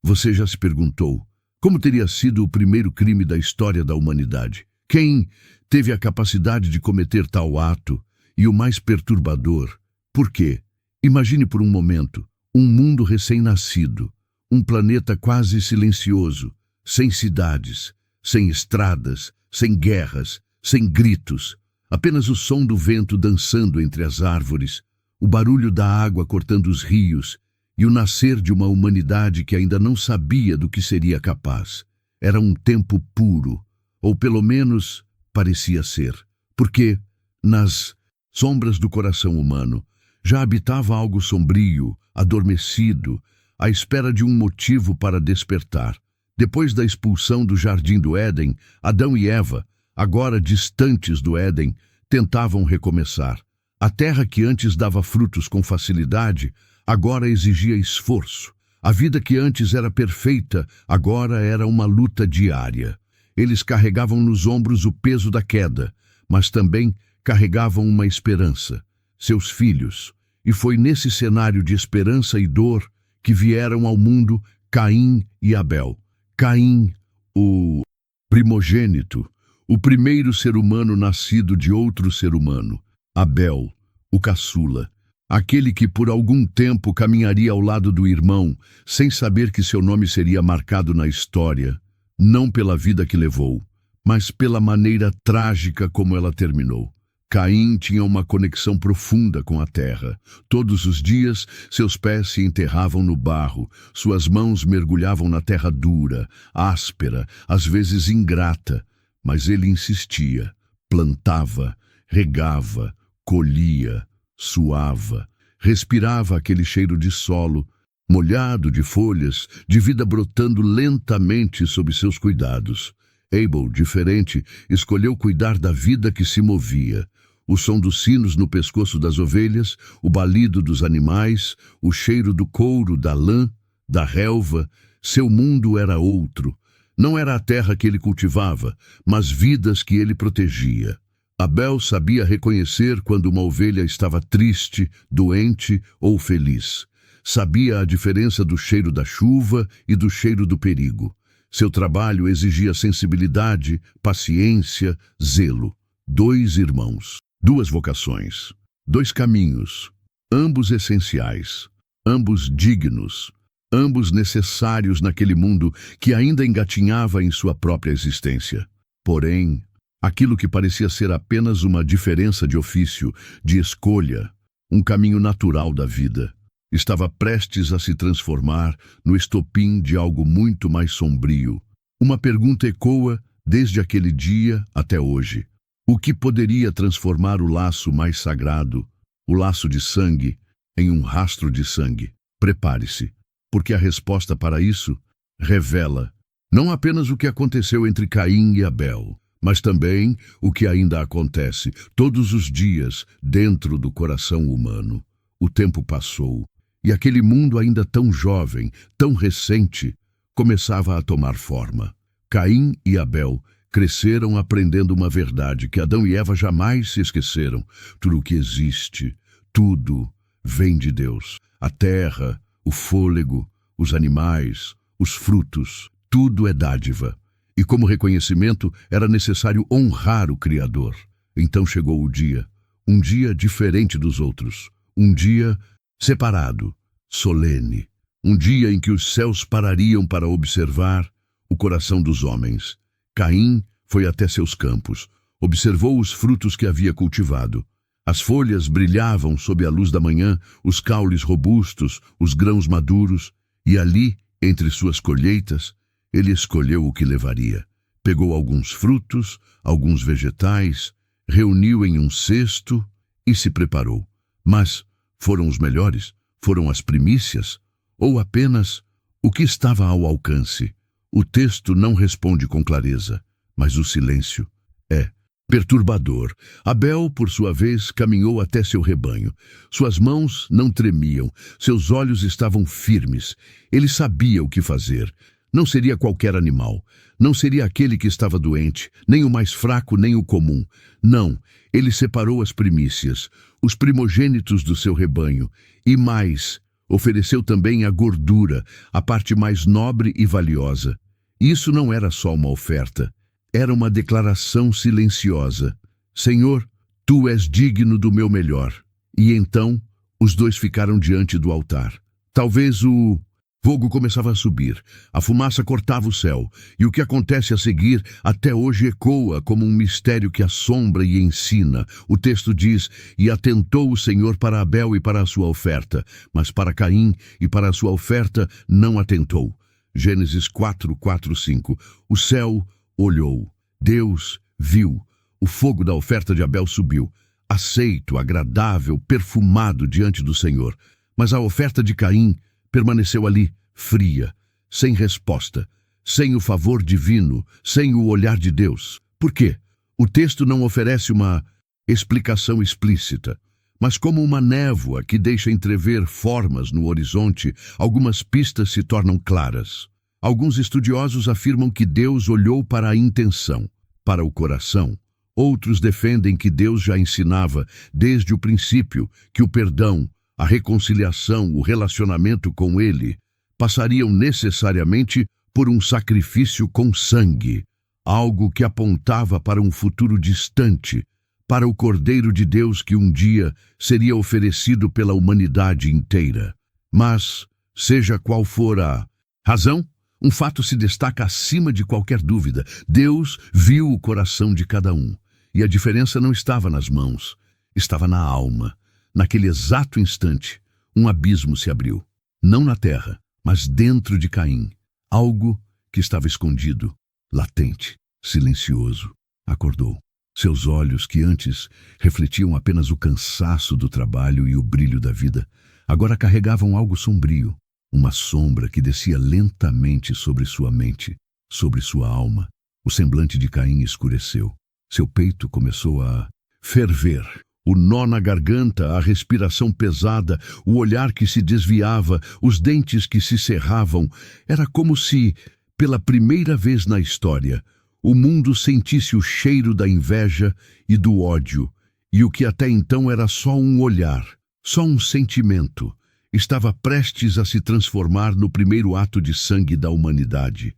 Você já se perguntou como teria sido o primeiro crime da história da humanidade? Quem teve a capacidade de cometer tal ato? E o mais perturbador, por quê? Imagine por um momento, um mundo recém-nascido, um planeta quase silencioso, sem cidades, sem estradas, sem guerras, sem gritos, apenas o som do vento dançando entre as árvores, o barulho da água cortando os rios e o nascer de uma humanidade que ainda não sabia do que seria capaz. Era um tempo puro, ou pelo menos parecia ser, porque nas sombras do coração humano já habitava algo sombrio, adormecido, à espera de um motivo para despertar. Depois da expulsão do Jardim do Éden, Adão e Eva, agora distantes do Éden, tentavam recomeçar. A terra que antes dava frutos com facilidade, agora exigia esforço. A vida que antes era perfeita, agora era uma luta diária. Eles carregavam nos ombros o peso da queda, mas também carregavam uma esperança, seus filhos. E foi nesse cenário de esperança e dor que vieram ao mundo Caim e Abel. Caim, o primogênito, o primeiro ser humano nascido de outro ser humano. Abel, o caçula, aquele que por algum tempo caminharia ao lado do irmão, sem saber que seu nome seria marcado na história, não pela vida que levou, mas pela maneira trágica como ela terminou. Caim tinha uma conexão profunda com a terra. Todos os dias, seus pés se enterravam no barro, suas mãos mergulhavam na terra dura, áspera, às vezes ingrata, mas ele insistia, plantava, regava, colhia, suava, respirava aquele cheiro de solo, molhado de folhas, de vida brotando lentamente sob seus cuidados. Abel, diferente, escolheu cuidar da vida que se movia. O som dos sinos no pescoço das ovelhas, o balido dos animais, o cheiro do couro, da lã, da relva. Seu mundo era outro. Não era a terra que ele cultivava, mas vidas que ele protegia. Abel sabia reconhecer quando uma ovelha estava triste, doente ou feliz. Sabia a diferença do cheiro da chuva e do cheiro do perigo. Seu trabalho exigia sensibilidade, paciência, zelo. 2 irmãos, 2 vocações, 2 caminhos, ambos essenciais, ambos dignos, ambos necessários naquele mundo que ainda engatinhava em sua própria existência. Porém, aquilo que parecia ser apenas uma diferença de ofício, de escolha, um caminho natural da vida, estava prestes a se transformar no estopim de algo muito mais sombrio. Uma pergunta ecoa desde aquele dia até hoje. O que poderia transformar o laço mais sagrado, o laço de sangue, em um rastro de sangue? Prepare-se, porque a resposta para isso revela não apenas o que aconteceu entre Caim e Abel, mas também o que ainda acontece todos os dias dentro do coração humano. O tempo passou, e aquele mundo ainda tão jovem, tão recente, começava a tomar forma. Caim e Abel cresceram aprendendo uma verdade que Adão e Eva jamais se esqueceram. Tudo o que existe, tudo vem de Deus. A terra, o fôlego, os animais, os frutos, tudo é dádiva. E como reconhecimento, era necessário honrar o Criador. Então chegou o dia, um dia diferente dos outros, um dia separado, solene, um dia em que os céus parariam para observar o coração dos homens. Caim foi até seus campos, observou os frutos que havia cultivado. As folhas brilhavam sob a luz da manhã, os caules robustos, os grãos maduros, e ali, entre suas colheitas, ele escolheu o que levaria. Pegou alguns frutos, alguns vegetais, reuniu em um cesto e se preparou. Mas foram os melhores? Foram as primícias? Ou apenas o que estava ao alcance? O texto não responde com clareza, mas o silêncio é perturbador. Abel, por sua vez, caminhou até seu rebanho. Suas mãos não tremiam, seus olhos estavam firmes. Ele sabia o que fazer. Não seria qualquer animal, não seria aquele que estava doente, nem o mais fraco, nem o comum. Não, ele separou as primícias, os primogênitos do seu rebanho, e mais, Ofereceu também a gordura, a parte mais nobre e valiosa. Isso não era só uma oferta, era uma declaração silenciosa. Senhor, tu és digno do meu melhor. E então, os dois ficaram diante do altar. Talvez o fogo começava a subir, a fumaça cortava o céu, e o que acontece a seguir até hoje ecoa como um mistério que assombra e ensina. O texto diz: e atentou o Senhor para Abel e para a sua oferta, mas para Caim e para a sua oferta não atentou. Gênesis 4:4-5. O céu olhou, Deus viu, o fogo da oferta de Abel subiu, aceito, agradável, perfumado diante do Senhor. Mas a oferta de Caim permaneceu ali, fria, sem resposta, sem o favor divino, sem o olhar de Deus. Por quê? O texto não oferece uma explicação explícita, mas como uma névoa que deixa entrever formas no horizonte, algumas pistas se tornam claras. Alguns estudiosos afirmam que Deus olhou para a intenção, para o coração. Outros defendem que Deus já ensinava, desde o princípio, que o perdão, a reconciliação, o relacionamento com Ele, passariam necessariamente por um sacrifício com sangue, algo que apontava para um futuro distante, para o Cordeiro de Deus que um dia seria oferecido pela humanidade inteira. Mas, seja qual for a razão, um fato se destaca acima de qualquer dúvida: Deus viu o coração de cada um, e a diferença não estava nas mãos, estava na alma. Naquele exato instante, um abismo se abriu. Não na terra, mas dentro de Caim. Algo que estava escondido, latente, silencioso, acordou. Seus olhos, que antes refletiam apenas o cansaço do trabalho e o brilho da vida, agora carregavam algo sombrio, uma sombra que descia lentamente sobre sua mente, sobre sua alma. O semblante de Caim escureceu. Seu peito começou a ferver. O nó na garganta, a respiração pesada, o olhar que se desviava, os dentes que se cerravam. Era como se, pela primeira vez na história, o mundo sentisse o cheiro da inveja e do ódio, e o que até então era só um olhar, só um sentimento, estava prestes a se transformar no primeiro ato de sangue da humanidade.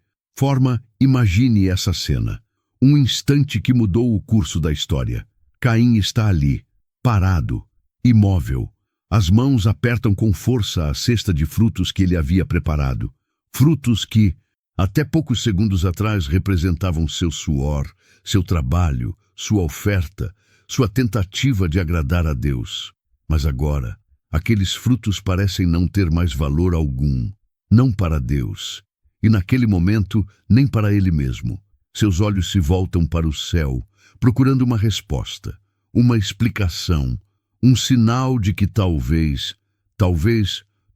Imagine essa cena. Um instante que mudou o curso da história. Caim está ali, parado, imóvel. As mãos apertam com força a cesta de frutos que ele havia preparado. Frutos que, até poucos segundos atrás, representavam seu suor, seu trabalho, sua oferta, sua tentativa de agradar a Deus. Mas agora, aqueles frutos parecem não ter mais valor algum, não para Deus, e naquele momento, nem para ele mesmo. Seus olhos se voltam para o céu, procurando uma resposta, uma explicação, um sinal de que talvez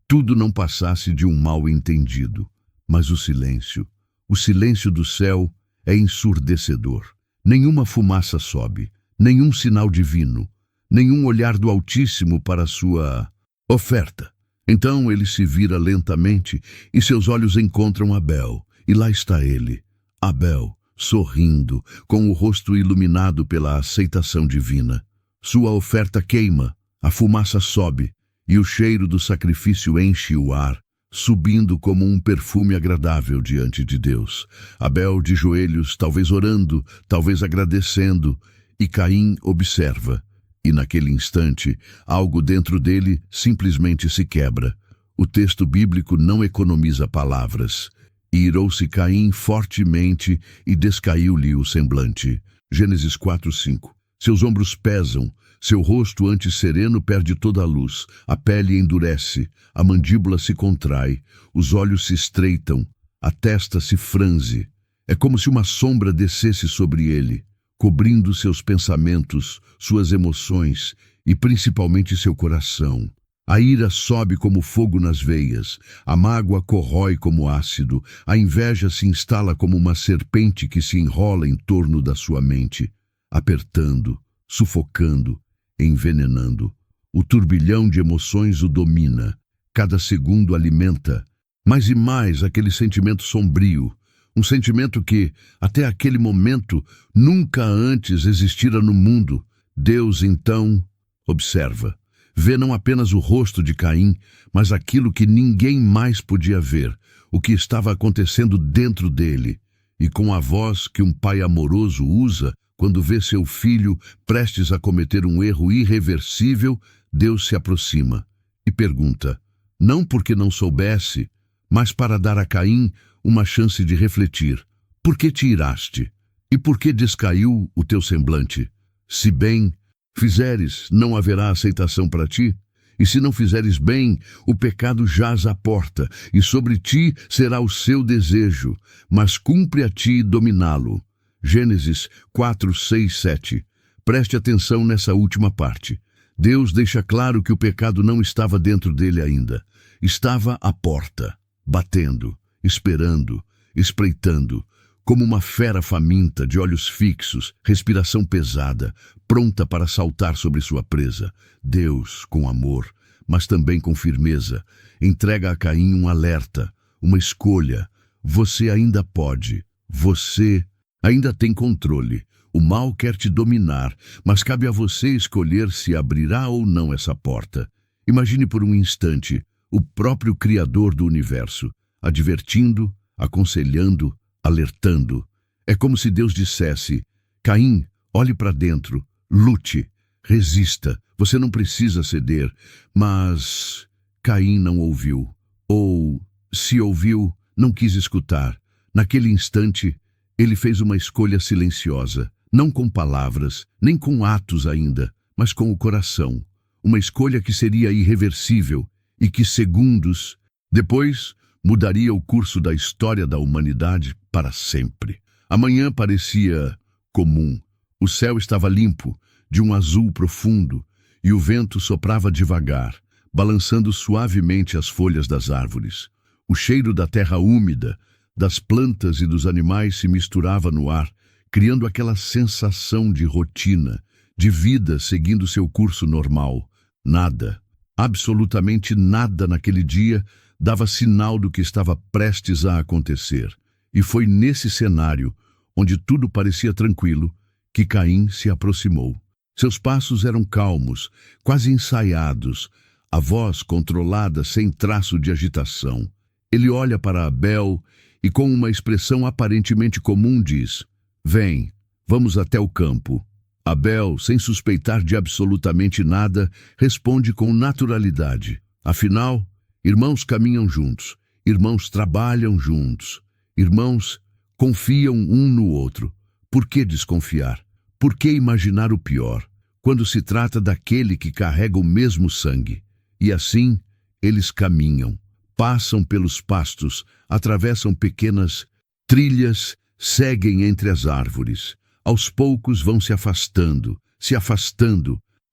tudo não passasse de um mal-entendido. Mas o silêncio do céu é ensurdecedor. Nenhuma fumaça sobe, nenhum sinal divino, nenhum olhar do Altíssimo para sua oferta. Então ele se vira lentamente e seus olhos encontram Abel, e lá está ele, Abel, sorrindo, com o rosto iluminado pela aceitação divina. Sua oferta queima, a fumaça sobe, e o cheiro do sacrifício enche o ar, subindo como um perfume agradável diante de Deus. Abel de joelhos, talvez orando, talvez agradecendo, e Caim observa. E naquele instante, algo dentro dele simplesmente se quebra. O texto bíblico não economiza palavras. E irou-se Caim fortemente e descaiu-lhe o semblante. Gênesis 4:5. Seus ombros pesam, seu rosto antes sereno perde toda a luz, a pele endurece, a mandíbula se contrai, os olhos se estreitam, a testa se franze. É como se uma sombra descesse sobre ele, cobrindo seus pensamentos, suas emoções e principalmente seu coração. A ira sobe como fogo nas veias, a mágoa corrói como ácido, a inveja se instala como uma serpente que se enrola em torno da sua mente, apertando, sufocando, envenenando. O turbilhão de emoções o domina, cada segundo alimenta, mais e mais aquele sentimento sombrio, um sentimento que, até aquele momento, nunca antes existira no mundo. Deus, então, observa. vê não apenas o rosto de Caim, mas aquilo que ninguém mais podia ver, o que estava acontecendo dentro dele. E com a voz que um pai amoroso usa quando vê seu filho prestes a cometer um erro irreversível, Deus se aproxima e pergunta, não porque não soubesse, mas para dar a Caim uma chance de refletir. Por que te iraste? E por que descaiu o teu semblante? Se bem fizeres, não haverá aceitação para ti. E se não fizeres bem, o pecado jaz à porta, e sobre ti será o seu desejo, mas cumpre a ti dominá-lo. Gênesis 4, 6, 7. Preste atenção nessa última parte. Deus deixa claro que o pecado não estava dentro dele ainda. Estava à porta, batendo, esperando, espreitando, como uma fera faminta, de olhos fixos, respiração pesada, pronta para saltar sobre sua presa. Deus, com amor, mas também com firmeza, entrega a Caim um alerta, uma escolha. Você ainda pode, você ainda tem controle. O mal quer te dominar, mas cabe a você escolher se abrirá ou não essa porta. Imagine por um instante o próprio Criador do universo, advertindo, aconselhando, alertando. É como se Deus dissesse, Caim, olhe para dentro, lute, resista, você não precisa ceder. Mas Caim não ouviu, ou, se ouviu, não quis escutar. Naquele instante, ele fez uma escolha silenciosa, não com palavras, nem com atos ainda, mas com o coração. Uma escolha que seria irreversível e que, segundos depois, mudaria o curso da história da humanidade para sempre. Amanhã parecia comum. O céu estava limpo, de um azul profundo, e o vento soprava devagar, balançando suavemente as folhas das árvores. O cheiro da terra úmida, das plantas e dos animais se misturava no ar, criando aquela sensação de rotina, de vida seguindo seu curso normal. Nada, absolutamente nada naquele dia dava sinal do que estava prestes a acontecer. E foi nesse cenário, onde tudo parecia tranquilo, que Caim se aproximou. Seus passos eram calmos, quase ensaiados, a voz controlada sem traço de agitação. Ele olha para Abel e, com uma expressão aparentemente comum, diz, vem, vamos até o campo. Abel, sem suspeitar de absolutamente nada, responde com naturalidade. Afinal, irmãos caminham juntos, irmãos trabalham juntos, irmãos confiam um no outro. Por que desconfiar? Por que imaginar o pior, quando se trata daquele que carrega o mesmo sangue? E assim, eles caminham, passam pelos pastos, atravessam pequenas trilhas, seguem entre as árvores. Aos poucos vão se afastando,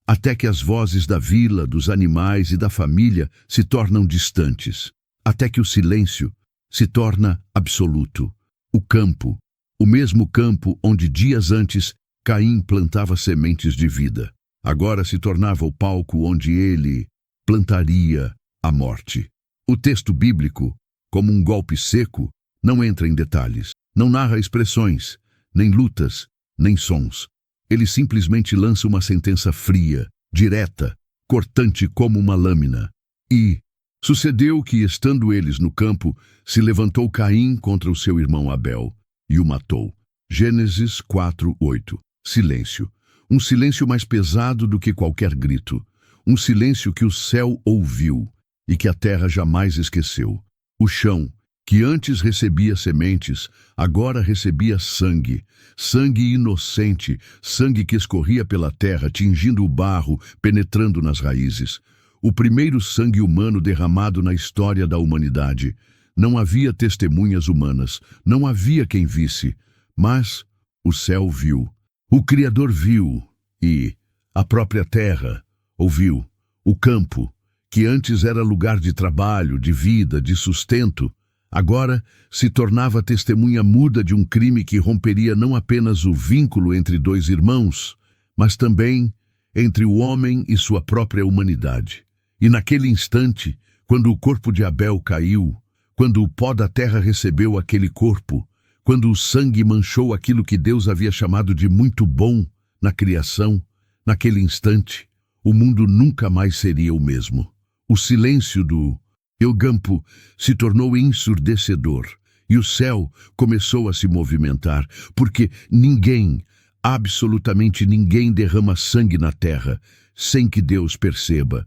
até que as vozes da vila, dos animais e da família se tornam distantes, até que o silêncio se torna absoluto. O campo, o mesmo campo onde dias antes Caim plantava sementes de vida, agora se tornava o palco onde ele plantaria a morte. O texto bíblico, como um golpe seco, não entra em detalhes, não narra expressões, nem lutas, nem sons. Ele simplesmente lança uma sentença fria, direta, cortante como uma lâmina. E sucedeu que, estando eles no campo, se levantou Caim contra o seu irmão Abel e o matou. Gênesis 4, 8. Silêncio. Um silêncio mais pesado do que qualquer grito. Um silêncio que o céu ouviu e que a terra jamais esqueceu. O chão, que antes recebia sementes, agora recebia sangue. Sangue inocente, sangue que escorria pela terra, tingindo o barro, penetrando nas raízes. O primeiro sangue humano derramado na história da humanidade. Não havia testemunhas humanas, não havia quem visse, mas o céu viu. O Criador viu e a própria terra ouviu. O campo, que antes era lugar de trabalho, de vida, de sustento, agora se tornava testemunha muda de um crime que romperia não apenas o vínculo entre dois irmãos, mas também entre o homem e sua própria humanidade. E naquele instante, quando o corpo de Abel caiu, quando o pó da terra recebeu aquele corpo, quando o sangue manchou aquilo que Deus havia chamado de muito bom na criação, naquele instante, o mundo nunca mais seria o mesmo. O silêncio do Eugampo se tornou ensurdecedor e o céu começou a se movimentar, porque ninguém, absolutamente ninguém, derrama sangue na terra sem que Deus perceba.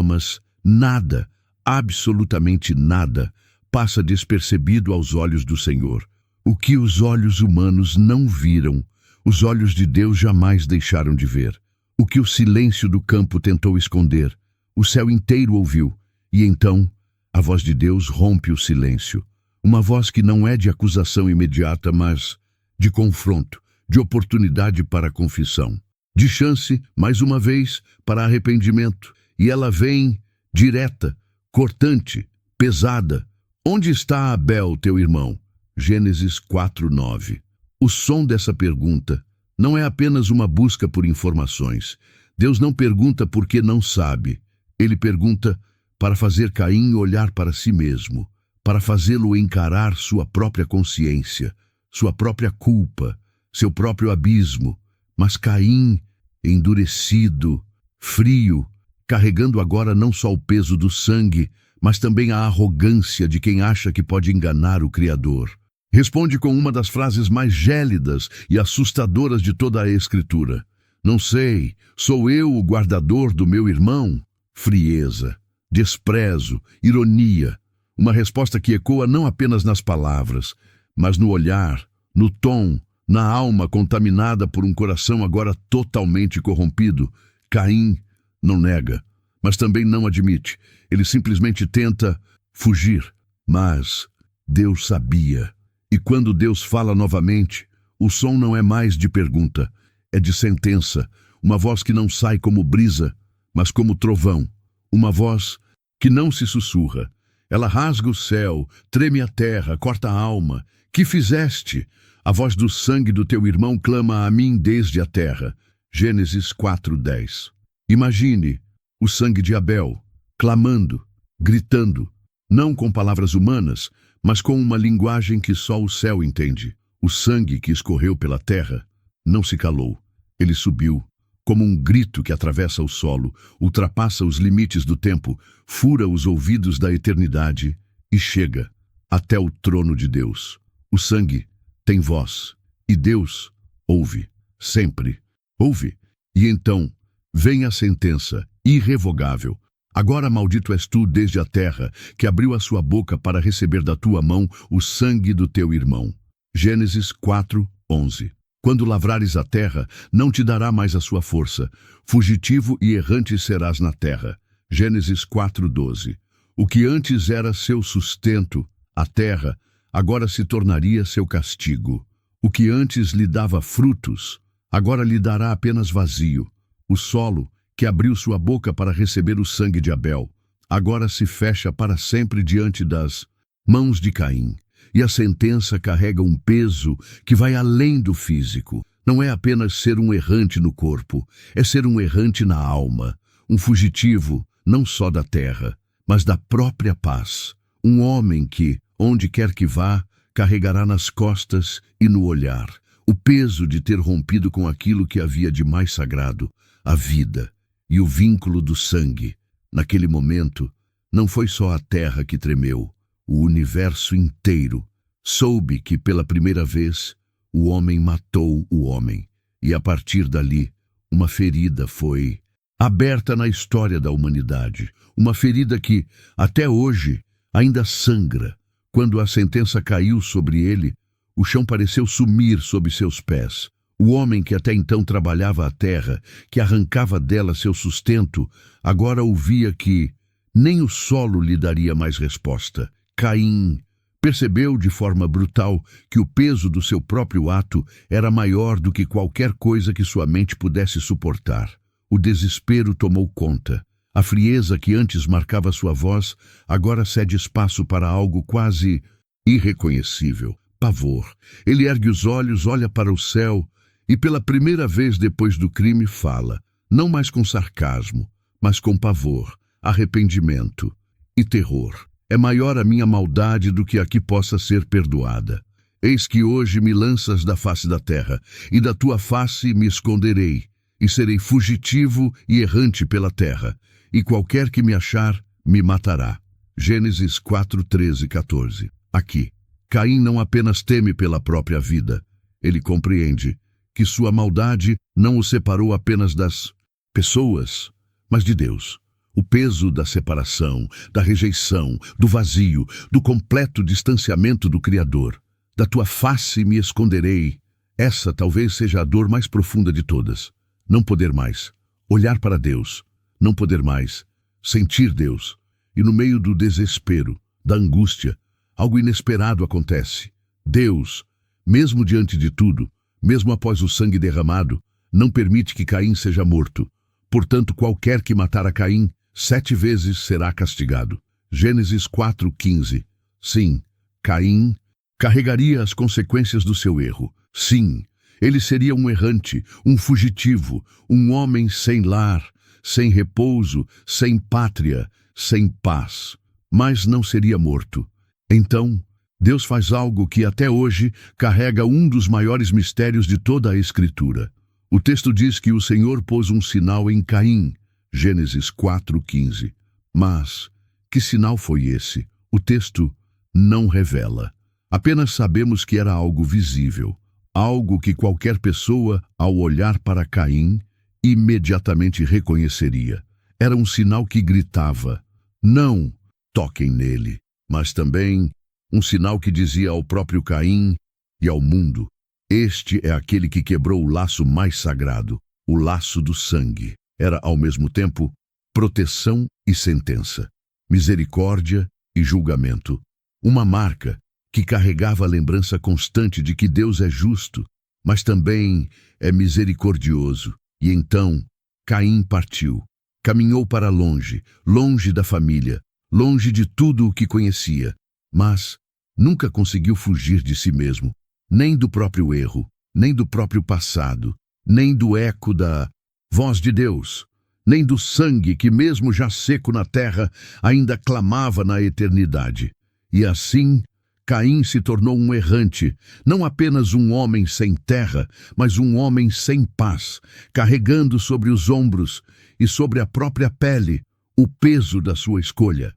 Mas nada, absolutamente nada, passa despercebido aos olhos do Senhor. O que os olhos humanos não viram, os olhos de Deus jamais deixaram de ver. O que o silêncio do campo tentou esconder, o céu inteiro ouviu. E então, a voz de Deus rompe o silêncio. Uma voz que não é de acusação imediata, mas de confronto, de oportunidade para confissão, de chance, mais uma vez, para arrependimento. E ela vem direta, cortante, pesada. Onde está Abel, teu irmão? Gênesis 4:9. O som dessa pergunta não é apenas uma busca por informações. Deus não pergunta porque não sabe. Ele pergunta para fazer Caim olhar para si mesmo, para fazê-lo encarar sua própria consciência, sua própria culpa, seu próprio abismo. Mas Caim, endurecido, frio, carregando agora não só o peso do sangue, mas também a arrogância de quem acha que pode enganar o Criador, responde com uma das frases mais gélidas e assustadoras de toda a Escritura: não sei, sou eu o guardador do meu irmão? Frieza, desprezo, ironia, uma resposta que ecoa não apenas nas palavras, mas no olhar, no tom, na alma contaminada por um coração agora totalmente corrompido. Caim não nega, mas também não admite. Ele simplesmente tenta fugir. Mas Deus sabia. E quando Deus fala novamente, o som não é mais de pergunta, é de sentença. Uma voz que não sai como brisa, mas como trovão. Uma voz que não se sussurra. Ela rasga o céu, treme a terra, corta a alma. Que fizeste? A voz do sangue do teu irmão clama a mim desde a terra. Gênesis 4:10. Imagine o sangue de Abel, clamando, gritando, não com palavras humanas, mas com uma linguagem que só o céu entende. O sangue que escorreu pela terra não se calou. Ele subiu, como um grito que atravessa o solo, ultrapassa os limites do tempo, fura os ouvidos da eternidade e chega até o trono de Deus. O sangue tem voz, e Deus ouve, sempre ouve. E então vem a sentença irrevogável. Agora maldito és tu desde a terra, que abriu a sua boca para receber da tua mão o sangue do teu irmão. Gênesis 4:11. Quando lavrares a terra, não te dará mais a sua força. Fugitivo e errante serás na terra. Gênesis 4:12. O que antes era seu sustento, a terra, agora se tornaria seu castigo. O que antes lhe dava frutos, agora lhe dará apenas vazio. O solo, que abriu sua boca para receber o sangue de Abel, agora se fecha para sempre diante das mãos de Caim. E a sentença carrega um peso que vai além do físico. Não é apenas ser um errante no corpo, é ser um errante na alma, um fugitivo não só da terra, mas da própria paz. Um homem que, onde quer que vá, carregará nas costas e no olhar o peso de ter rompido com aquilo que havia de mais sagrado, a vida e o vínculo do sangue. Naquele momento, não foi só a terra que tremeu, o universo inteiro soube que pela primeira vez o homem matou o homem, e a partir dali uma ferida foi aberta na história da humanidade, uma ferida que até hoje ainda sangra. Quando a sentença caiu sobre ele, o chão pareceu sumir sob seus pés. O homem que até então trabalhava a terra, que arrancava dela seu sustento, agora ouvia que nem o solo lhe daria mais resposta. Caim percebeu de forma brutal que o peso do seu próprio ato era maior do que qualquer coisa que sua mente pudesse suportar. O desespero tomou conta. A frieza que antes marcava sua voz agora cede espaço para algo quase irreconhecível. Pavor. Ele ergue os olhos, olha para o céu e pela primeira vez depois do crime fala, não mais com sarcasmo, mas com pavor, arrependimento e terror. É maior a minha maldade do que a que possa ser perdoada. Eis que hoje me lanças da face da terra, e da tua face me esconderei. e serei fugitivo e errante pela terra, e qualquer que me achar, me matará. Gênesis 4, 13 e 14. Aqui, Caim não apenas teme pela própria vida, ele compreende que sua maldade não o separou apenas das pessoas, mas de Deus. O peso da separação, da rejeição, do vazio, do completo distanciamento do Criador. Da tua face me esconderei. Essa talvez seja a dor mais profunda de todas. Não poder mais olhar para Deus, não poder mais sentir Deus. E no meio do desespero, da angústia, algo inesperado acontece. Deus, mesmo diante de tudo, mesmo após o sangue derramado, não permite que Caim seja morto. Portanto, qualquer que matar a Caim 7 vezes será castigado. Gênesis 4:15. Sim, Caim carregaria as consequências do seu erro. Sim, ele seria um errante, um fugitivo, um homem sem lar, sem repouso, sem pátria, sem paz. Mas não seria morto. Então, Deus faz algo que até hoje carrega um dos maiores mistérios de toda a Escritura. O texto diz que o Senhor pôs um sinal em Caim. Gênesis 4:15. Mas, que sinal foi esse? O texto não revela. Apenas sabemos que era algo visível, algo que qualquer pessoa, ao olhar para Caim, imediatamente reconheceria. Era um sinal que gritava, não toquem nele, mas também um sinal que dizia ao próprio Caim e ao mundo, este é aquele que quebrou o laço mais sagrado, o laço do sangue. Era, ao mesmo tempo, proteção e sentença, misericórdia e julgamento. Uma marca que carregava a lembrança constante de que Deus é justo, mas também é misericordioso. E então, Caim partiu, caminhou para longe, longe da família, longe de tudo o que conhecia, mas nunca conseguiu fugir de si mesmo, nem do próprio erro, nem do próprio passado, nem do eco da voz de Deus, nem do sangue que, mesmo já seco na terra, ainda clamava na eternidade. E assim, Caim se tornou um errante, não apenas um homem sem terra, mas um homem sem paz, carregando sobre os ombros e sobre a própria pele o peso da sua escolha.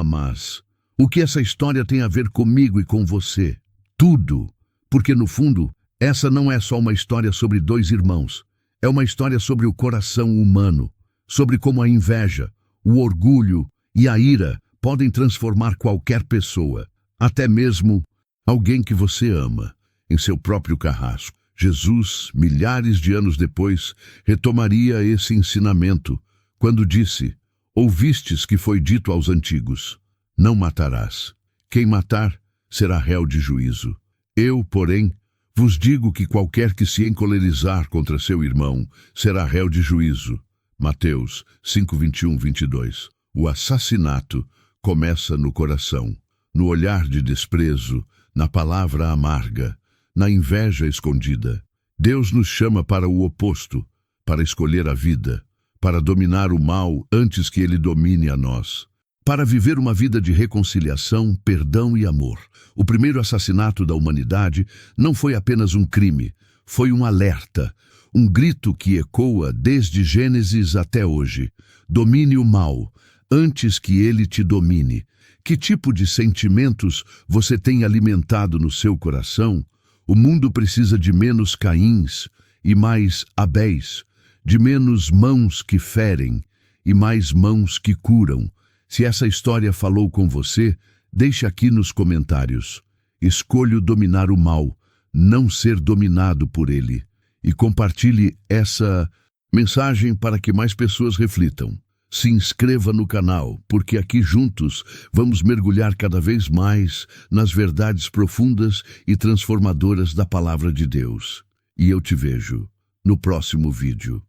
Mas o que essa história tem a ver comigo e com você? Tudo, porque no fundo, essa não é só uma história sobre 2 irmãos, é uma história sobre o coração humano, sobre como a inveja, o orgulho e a ira podem transformar qualquer pessoa, até mesmo alguém que você ama, em seu próprio carrasco. Jesus, milhares de anos depois, retomaria esse ensinamento, quando disse, ouvistes que foi dito aos antigos, não matarás. Quem matar será réu de juízo. Eu, porém, vos digo que qualquer que se encolerizar contra seu irmão será réu de juízo. Mateus 5:21-22. O assassinato começa no coração, no olhar de desprezo, na palavra amarga, na inveja escondida. Deus nos chama para o oposto, para escolher a vida, para dominar o mal antes que ele domine a nós, para viver uma vida de reconciliação, perdão e amor. O primeiro assassinato da humanidade não foi apenas um crime, foi um alerta, um grito que ecoa desde Gênesis até hoje. Domine o mal, antes que ele te domine. Que tipo de sentimentos você tem alimentado no seu coração? O mundo precisa de menos Caíns e mais Abéis, de menos mãos que ferem e mais mãos que curam. Se essa história falou com você, deixe aqui nos comentários. Escolho dominar o mal, não ser dominado por ele. E compartilhe essa mensagem para que mais pessoas reflitam. Se inscreva no canal, porque aqui juntos vamos mergulhar cada vez mais nas verdades profundas e transformadoras da Palavra de Deus. E eu te vejo no próximo vídeo.